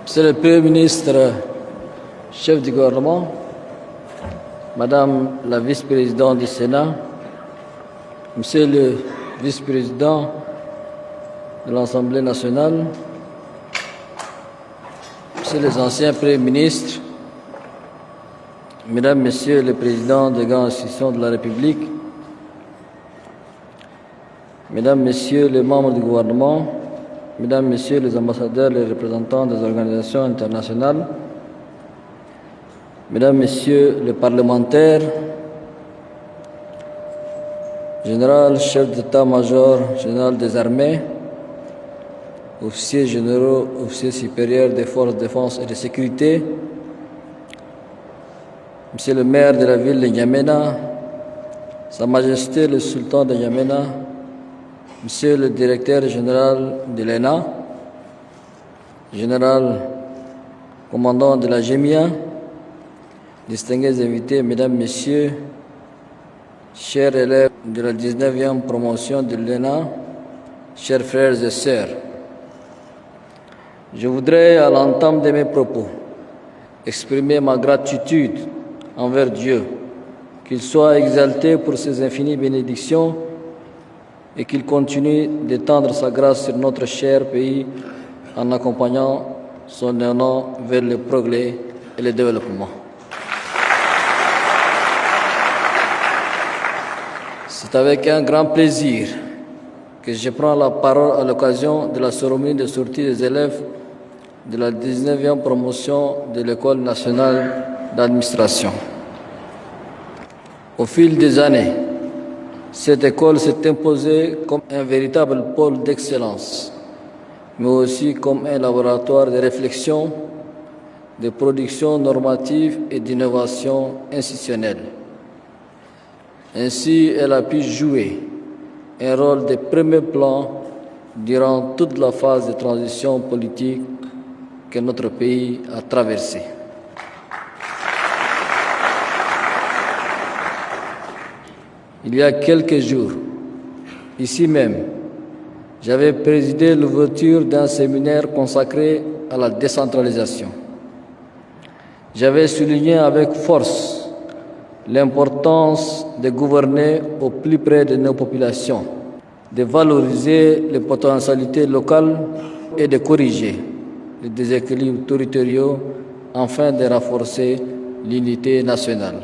Monsieur le Premier ministre, chef du gouvernement, Madame la vice-présidente du Sénat, Monsieur le vice-président de l'Assemblée nationale, Monsieur les anciens premiers ministres, Mesdames, Messieurs les présidents des grandes institutions de la République, Mesdames, Messieurs les membres du gouvernement, Mesdames, Messieurs les ambassadeurs, les représentants des organisations internationales, Mesdames, Messieurs les parlementaires, Général, chef d'état-major général des armées, officiers généraux, officiers supérieurs des forces de défense et de sécurité, Monsieur le maire de la ville de N'Djamena, Sa Majesté le sultan de N'Djamena, Monsieur le directeur général de l'ENA, Général commandant de la GEMIA, distingués invités, Mesdames, Messieurs, chers élèves de la 19e promotion de l'ENA, chers frères et sœurs, je voudrais, à l'entame de mes propos, exprimer ma gratitude envers Dieu, qu'il soit exalté pour ses infinies bénédictions et qu'il continue d'étendre sa grâce sur notre cher pays en accompagnant son honneur vers le progrès et le développement. C'est avec un grand plaisir que je prends la parole à l'occasion de la cérémonie de sortie des élèves de la 19e promotion de l'École nationale d'administration. Au fil des années, cette école s'est imposée comme un véritable pôle d'excellence, mais aussi comme un laboratoire de réflexion, de production normative et d'innovation institutionnelle. Ainsi, elle a pu jouer un rôle de premier plan durant toute la phase de transition politique que notre pays a traversée. Il y a quelques jours, ici même, j'avais présidé l'ouverture d'un séminaire consacré à la décentralisation. J'avais souligné avec force l'importance de gouverner au plus près de nos populations, de valoriser les potentialités locales et de corriger les déséquilibres territoriaux afin de renforcer l'unité nationale.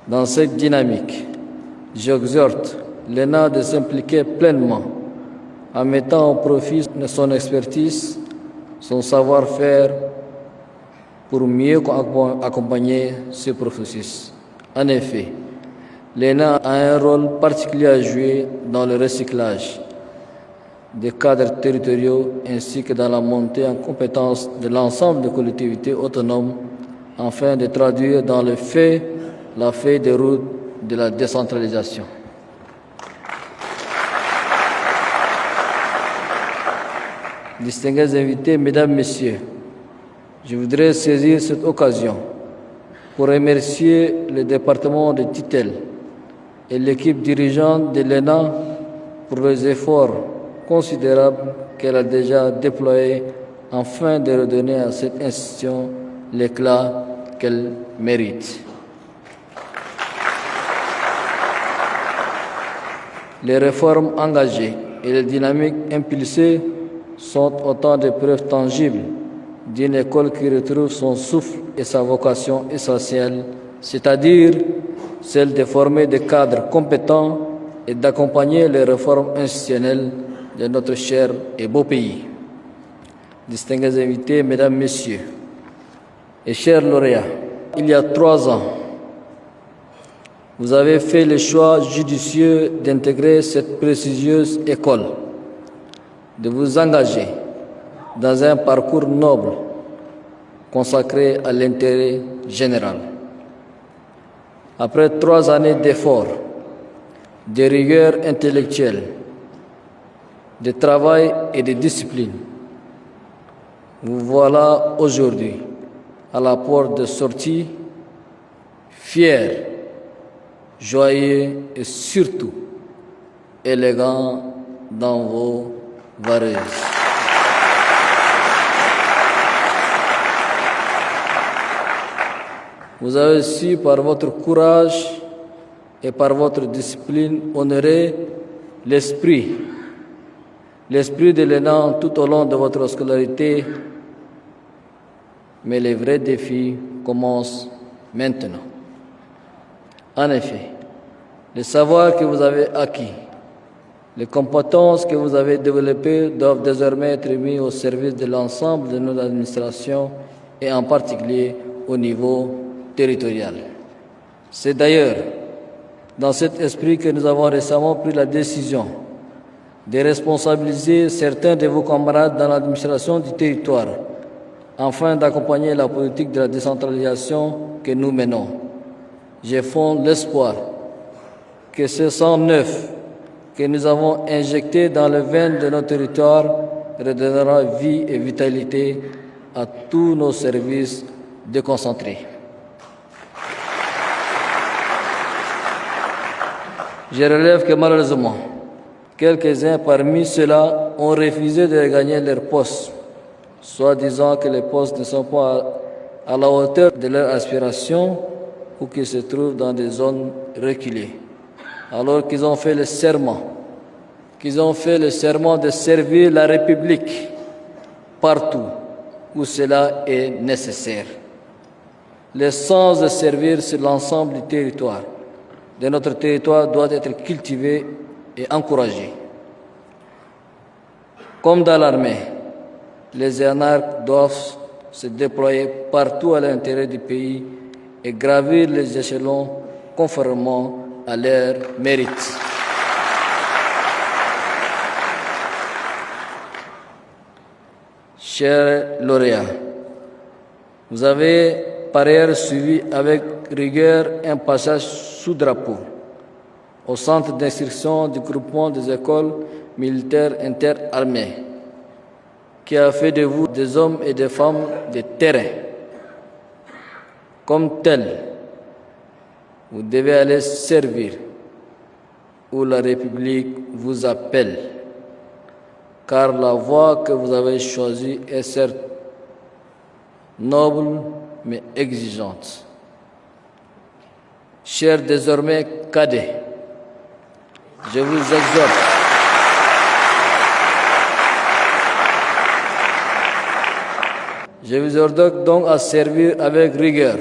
Dans cette dynamique, j'exhorte l'ENA de s'impliquer pleinement en mettant au profit son expertise, son savoir-faire pour mieux accompagner ce processus. En effet, l'ENA a un rôle particulier à jouer dans le recyclage des cadres territoriaux ainsi que dans la montée en compétence de l'ensemble des collectivités autonomes afin de traduire dans le fait la feuille de route de la décentralisation. Distingués invités, Mesdames, Messieurs, je voudrais saisir cette occasion pour remercier le département de tutelle et l'équipe dirigeante de l'ENA pour les efforts considérables qu'elle a déjà déployés afin de redonner à cette institution l'éclat qu'elle mérite. Les réformes engagées et les dynamiques impulsées sont autant de preuves tangibles d'une école qui retrouve son souffle et sa vocation essentielle, c'est-à-dire celle de former des cadres compétents et d'accompagner les réformes institutionnelles de notre cher et beau pays. Distingués invités, Mesdames, Messieurs et chers lauréats, il y a 3 ans, vous avez fait le choix judicieux d'intégrer cette prestigieuse école, de vous engager dans un parcours noble consacré à l'intérêt général. Après 3 années d'efforts, de rigueur intellectuelle, de travail et de discipline, vous voilà aujourd'hui à la porte de sortie, fiers, joyeux et surtout élégants dans vos vareuses. Vous avez su, par votre courage et par votre discipline, honorer l'esprit de l'ENA tout au long de votre scolarité. Mais les vrais défis commencent maintenant. En effet, les savoirs que vous avez acquis, les compétences que vous avez développées doivent désormais être mis au service de l'ensemble de notre administration et en particulier au niveau territorial. C'est d'ailleurs dans cet esprit que nous avons récemment pris la décision de responsabiliser certains de vos camarades dans l'administration du territoire afin d'accompagner la politique de la décentralisation que nous menons. Je fonde l'espoir que ce sang neuf que nous avons injecté dans les veines de nos territoires redonnera vie et vitalité à tous nos services déconcentrés. Je relève que malheureusement, quelques-uns parmi ceux-là ont refusé de regagner leurs postes, soit disant que les postes ne sont pas à la hauteur de leurs aspirations ou qu'ils se trouvent dans des zones reculées, alors qu'ils ont fait le serment, de servir la République partout où cela est nécessaire. Le sens de servir sur l'ensemble du territoire, de notre territoire, doit être cultivé et encouragé. Comme dans l'armée, les énarques doivent se déployer partout à l'intérieur du pays et gravir les échelons conformément à leur mérite. Chers lauréats, vous avez par ailleurs suivi avec rigueur un passage sous drapeau au centre d'instruction du groupement des écoles militaires interarmées, qui a fait de vous des hommes et des femmes de terrain. Comme tels, vous devez aller servir où la République vous appelle, car la voie que vous avez choisie est certes noble mais exigeante. Chers désormais cadets, je vous exhorte donc à servir avec rigueur,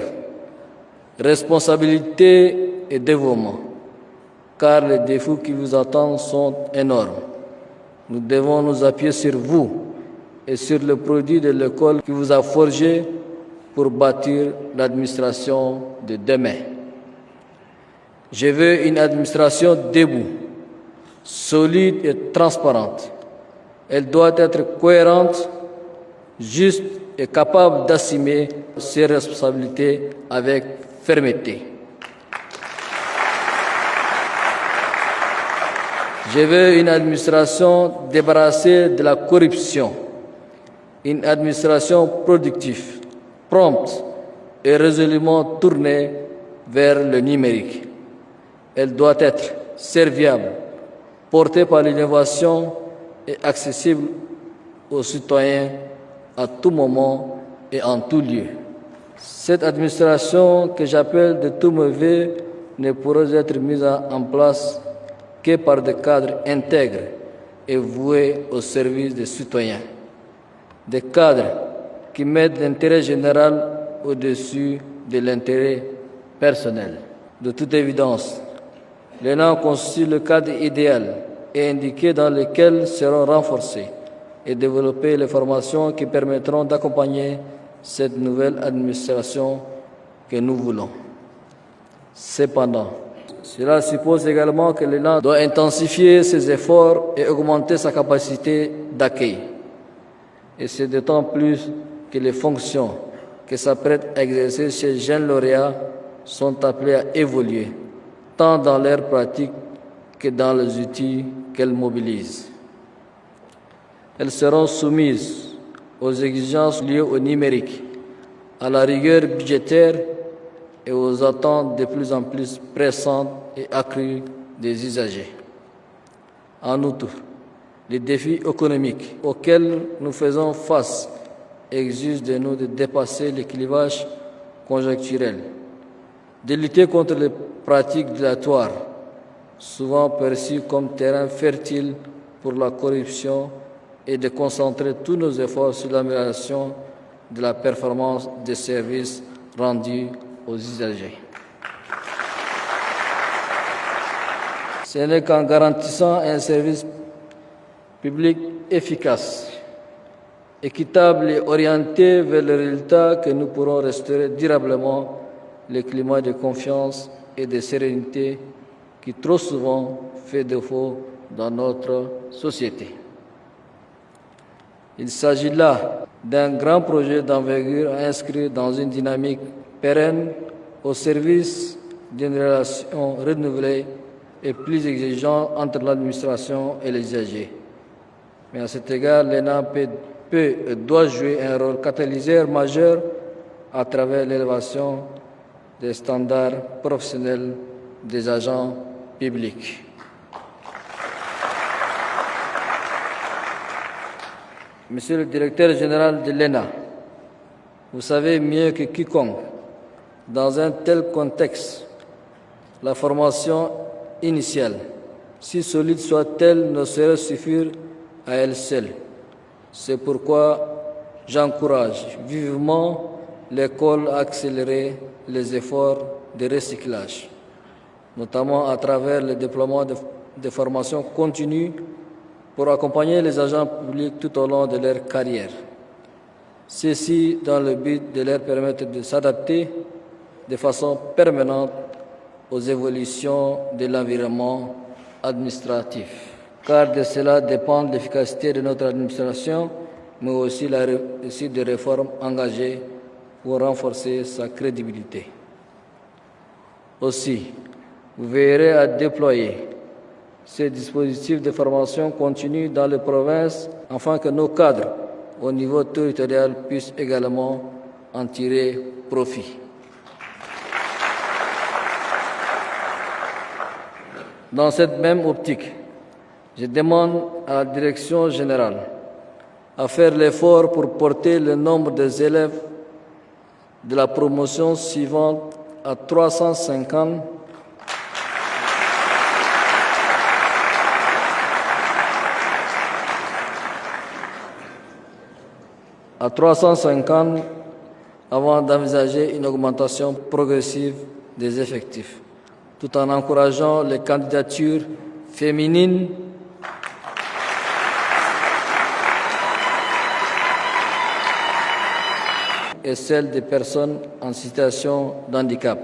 responsabilité et dévouement, car les défis qui vous attendent sont énormes. Nous devons nous appuyer sur vous et sur le produit de l'école qui vous a forgé pour bâtir l'administration de demain. Je veux une administration debout, solide et transparente. Elle doit être cohérente, juste et capable d'assumer ses responsabilités avec fermeté. Je veux une administration débarrassée de la corruption, une administration productive, prompte et résolument tournée vers le numérique. Elle doit être serviable, portée par l'innovation et accessible aux citoyens à tout moment et en tout lieu. Cette administration que j'appelle de tous mes vœux ne pourra être mise en place que par des cadres intègres et voués au service des citoyens. Des cadres qui mettent l'intérêt général au-dessus de l'intérêt personnel. De toute évidence, l'ENA constitue le cadre idéal et indiqué dans lequel seront renforcées et développées les formations qui permettront d'accompagner cette nouvelle administration que nous voulons. Cependant, cela suppose également que l'ENA doit intensifier ses efforts et augmenter sa capacité d'accueil. Et c'est d'autant plus que les fonctions que s'apprêtent à exercer ces jeunes lauréats sont appelées à évoluer, tant dans leur pratique que dans les outils qu'elles mobilisent. Elles seront soumises aux exigences liées au numérique, à la rigueur budgétaire et aux attentes de plus en plus pressantes et accrues des usagers. En outre, les défis économiques auxquels nous faisons face exigent de nous de dépasser les clivages conjoncturels de lutter contre les pratiques dilatoires, souvent perçues comme terrain fertile pour la corruption, et de concentrer tous nos efforts sur l'amélioration de la performance des services rendus aux usagers. Ce n'est qu'en garantissant un service public efficace, équitable et orienté vers le résultat que nous pourrons restaurer durablement le climat de confiance et de sérénité qui trop souvent fait défaut dans notre société. Il s'agit là d'un grand projet d'envergure inscrit dans une dynamique pérenne au service d'une relation renouvelée et plus exigeante entre l'administration et les usagers. Mais à cet égard, l'ENA peut et doit jouer un rôle catalyseur majeur à travers l'élévation des standards professionnels des agents publics. Monsieur le directeur général de l'ENA, vous savez mieux que quiconque, dans un tel contexte, la formation initiale, si solide soit-elle, ne saurait suffire à elle seule. C'est pourquoi j'encourage vivement l'école à accélérer les efforts de recyclage, notamment à travers le déploiement de formations continues pour accompagner les agents publics tout au long de leur carrière. Ceci dans le but de leur permettre de s'adapter de façon permanente aux évolutions de l'environnement administratif. Car de cela dépend l'efficacité de notre administration, mais aussi la réussite des réformes engagées pour renforcer sa crédibilité. Aussi, vous veillerez à déployer ces dispositifs de formation continue dans les provinces afin que nos cadres au niveau territorial puissent également en tirer profit. Dans cette même optique, je demande à la direction générale à faire l'effort pour porter le nombre des élèves de la promotion suivante à 350 avant d'envisager une augmentation progressive des effectifs, tout en encourageant les candidatures féminines et celles des personnes en situation de handicap,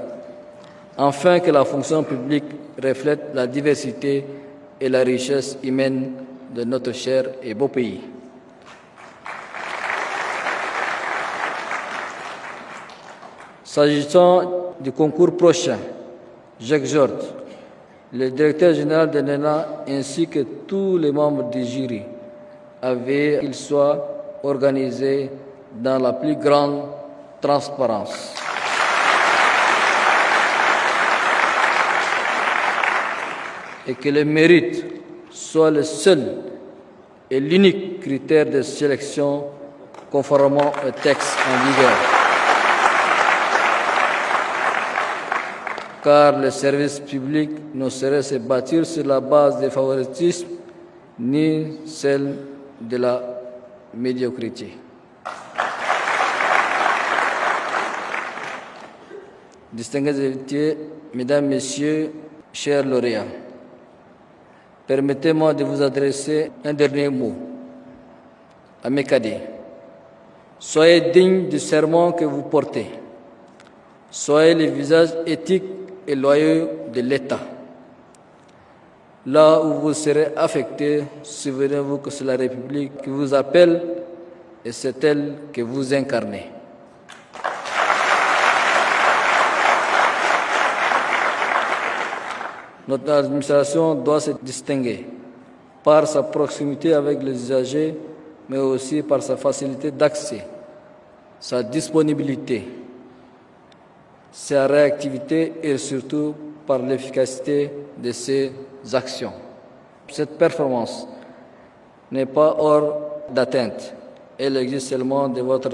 afin que la fonction publique reflète la diversité et la richesse humaine de notre cher et beau pays. S'agissant du concours prochain, j'exhorte le directeur général de l'ENA ainsi que tous les membres du jury à veiller qu'il soit organisé dans la plus grande transparence. Et que le mérite soit le seul et l'unique critère de sélection conformément au texte en vigueur. Car le service public ne saurait se bâtir sur la base du favoritisme ni celle de la médiocrité. Distingués invités, Mesdames, Messieurs, chers lauréats, permettez-moi de vous adresser un dernier mot à mes cadets. Soyez dignes du serment que vous portez. Soyez les visages éthiques et loyaux de l'État. Là où vous serez affectés, souvenez-vous que c'est la République qui vous appelle et c'est elle que vous incarnez. Notre administration doit se distinguer par sa proximité avec les usagers, mais aussi par sa facilité d'accès, sa disponibilité, sa réactivité et surtout par l'efficacité de ses actions. Cette performance n'est pas hors d'atteinte. Elle existe seulement de votre